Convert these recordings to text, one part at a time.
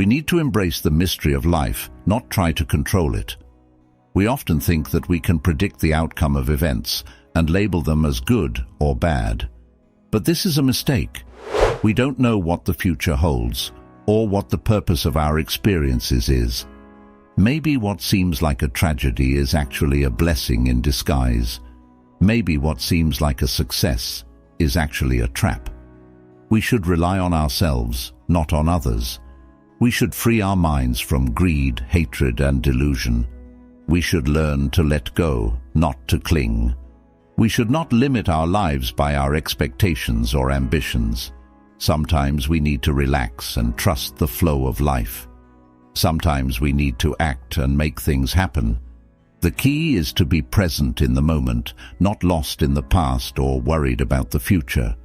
We need to embrace the mystery of life, not try to control it. We often think that we can predict the outcome of events and label them as good or bad. But this is a mistake. We don't know what the future holds, or what the purpose of our experiences is. Maybe what seems like a tragedy is actually a blessing in disguise. Maybe what seems like a success is actually a trap. We should rely on ourselves, not on others. We should free our minds from greed, hatred, and delusion. We should learn to let go, not to cling. We should not limit our lives by our expectations or ambitions. Sometimes we need to relax and trust the flow of life. Sometimes we need to act and make things happen. The key is to be present in the moment, not lost in the past or worried about the future.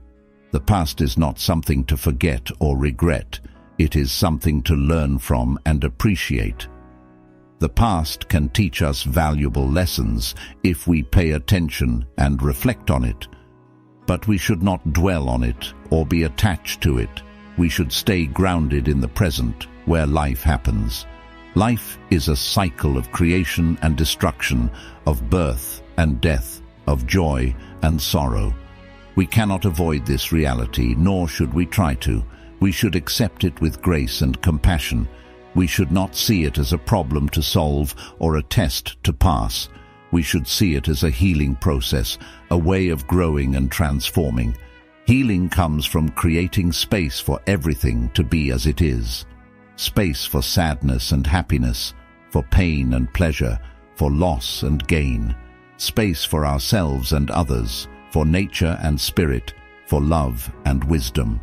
The past is not something to forget or regret. It is something to learn from and appreciate. The past can teach us valuable lessons if we pay attention and reflect on it. But we should not dwell on it or be attached to it. We should stay grounded in the present, where life happens. Life is a cycle of creation and destruction, of birth and death, of joy and sorrow. We cannot avoid this reality, nor should we try to. We should accept it with grace and compassion. We should not see it as a problem to solve or a test to pass. We should see it as a healing process, a way of growing and transforming. Healing comes from creating space for everything to be as it is. Space for sadness and happiness, for pain and pleasure, for loss and gain. Space for ourselves and others, for nature and spirit, for love and wisdom.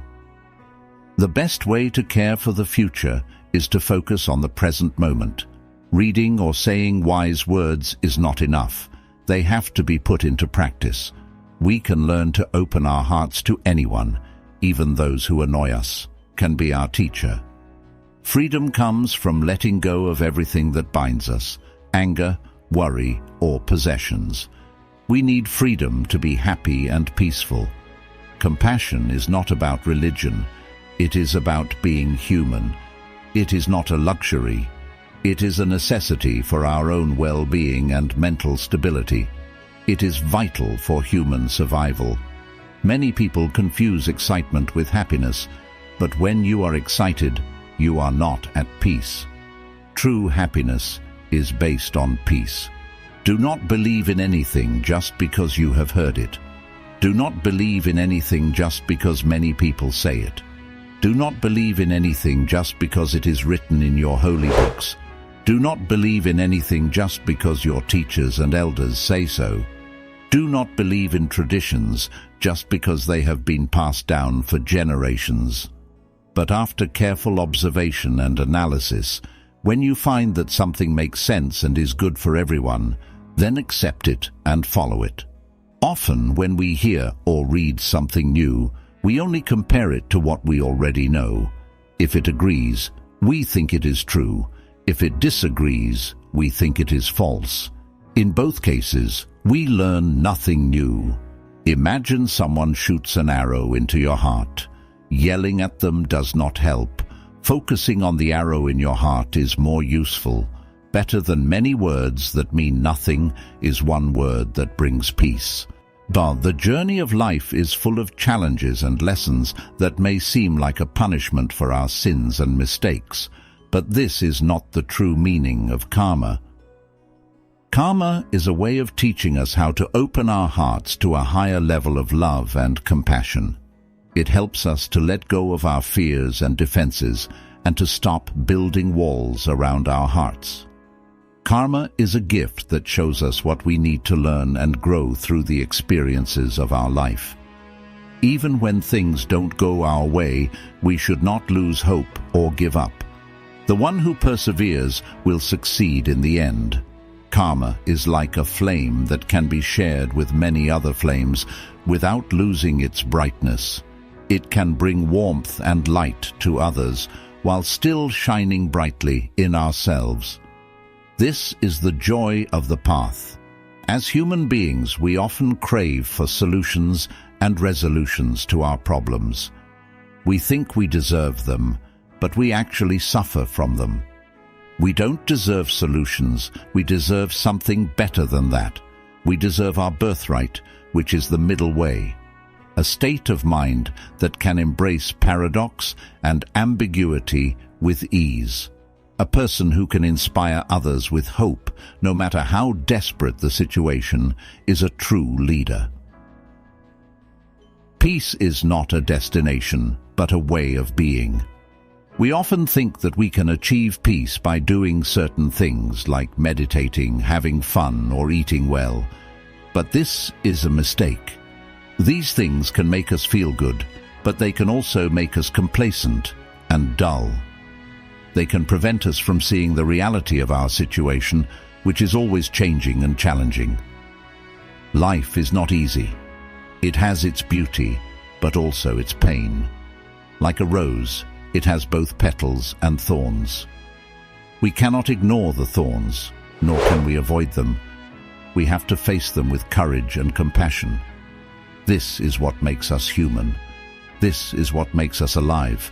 The best way to care for the future is to focus on the present moment. Reading or saying wise words is not enough. They have to be put into practice. We can learn to open our hearts to anyone, even those who annoy us, can be our teacher. Freedom comes from letting go of everything that binds us, anger, worry, or possessions. We need freedom to be happy and peaceful. Compassion is not about religion. It is about being human. It is not a luxury. It is a necessity for our own well-being and mental stability. It is vital for human survival. Many people confuse excitement with happiness, but when you are excited, you are not at peace. True happiness is based on peace. Do not believe in anything just because you have heard it. Do not believe in anything just because many people say it. Do not believe in anything just because it is written in your holy books. Do not believe in anything just because your teachers and elders say so. Do not believe in traditions just because they have been passed down for generations. But after careful observation and analysis, when you find that something makes sense and is good for everyone, then accept it and follow it. Often when we hear or read something new, we only compare it to what we already know. If it agrees, we think it is true. If it disagrees, we think it is false. In both cases, we learn nothing new. Imagine someone shoots an arrow into your heart. Yelling at them does not help. Focusing on the arrow in your heart is more useful. Better than many words that mean nothing is one word that brings peace. But the journey of life is full of challenges and lessons that may seem like a punishment for our sins and mistakes. But this is not the true meaning of karma. Karma is a way of teaching us how to open our hearts to a higher level of love and compassion. It helps us to let go of our fears and defenses and to stop building walls around our hearts. Karma is a gift that shows us what we need to learn and grow through the experiences of our life. Even when things don't go our way, we should not lose hope or give up. The one who perseveres will succeed in the end. Karma is like a flame that can be shared with many other flames without losing its brightness. It can bring warmth and light to others while still shining brightly in ourselves. This is the joy of the path. As human beings, we often crave for solutions and resolutions to our problems. We think we deserve them, but we actually suffer from them. We don't deserve solutions, we deserve something better than that. We deserve our birthright, which is the middle way. A state of mind that can embrace paradox and ambiguity with ease. A person who can inspire others with hope, no matter how desperate the situation, is a true leader. Peace is not a destination, but a way of being. We often think that we can achieve peace by doing certain things like meditating, having fun, or eating well. But this is a mistake. These things can make us feel good, but they can also make us complacent and dull. They can prevent us from seeing the reality of our situation, which is always changing and challenging. Life is not easy. It has its beauty, but also its pain. Like a rose, it has both petals and thorns. We cannot ignore the thorns, nor can we avoid them. We have to face them with courage and compassion. This is what makes us human. This is what makes us alive.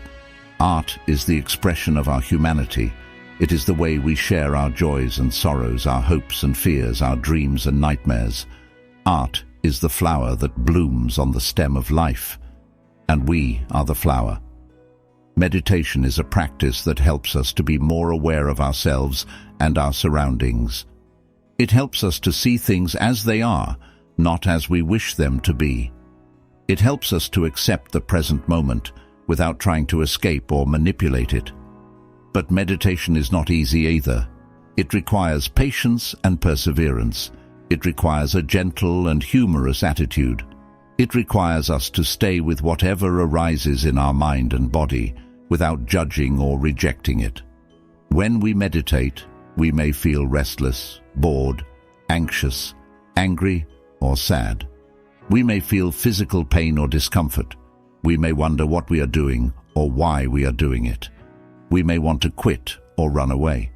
Art is the expression of our humanity. It is the way we share our joys and sorrows, our hopes and fears, our dreams and nightmares. Art is the flower that blooms on the stem of life, and we are the flower. Meditation is a practice that helps us to be more aware of ourselves and our surroundings. It helps us to see things as they are, not as we wish them to be. It helps us to accept the present moment without trying to escape or manipulate it. But meditation is not easy either. It requires patience and perseverance. It requires a gentle and humorous attitude. It requires us to stay with whatever arises in our mind and body without judging or rejecting it. When we meditate, we may feel restless, bored, anxious, angry, or sad. We may feel physical pain or discomfort. We may wonder what we are doing or why we are doing it. We may want to quit or run away.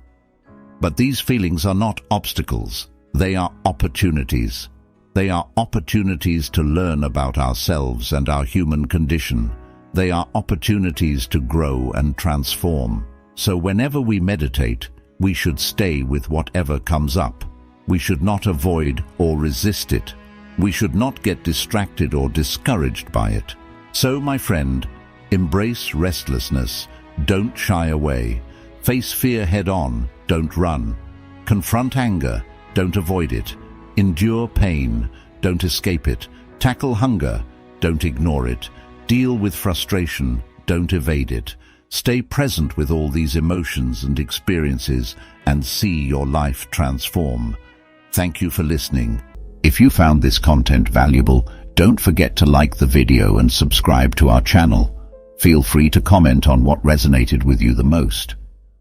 But these feelings are not obstacles. They are opportunities. They are opportunities to learn about ourselves and our human condition. They are opportunities to grow and transform. So whenever we meditate, we should stay with whatever comes up. We should not avoid or resist it. We should not get distracted or discouraged by it. So, my friend, embrace restlessness. Don't shy away. Face fear head-on. Don't run. Confront anger. Don't avoid it. Endure pain. Don't escape it. Tackle hunger. Don't ignore it. Deal with frustration. Don't evade it. Stay present with all these emotions and experiences and see your life transform. Thank you for listening. If you found this content valuable, don't forget to like the video and subscribe to our channel. Feel free to comment on what resonated with you the most.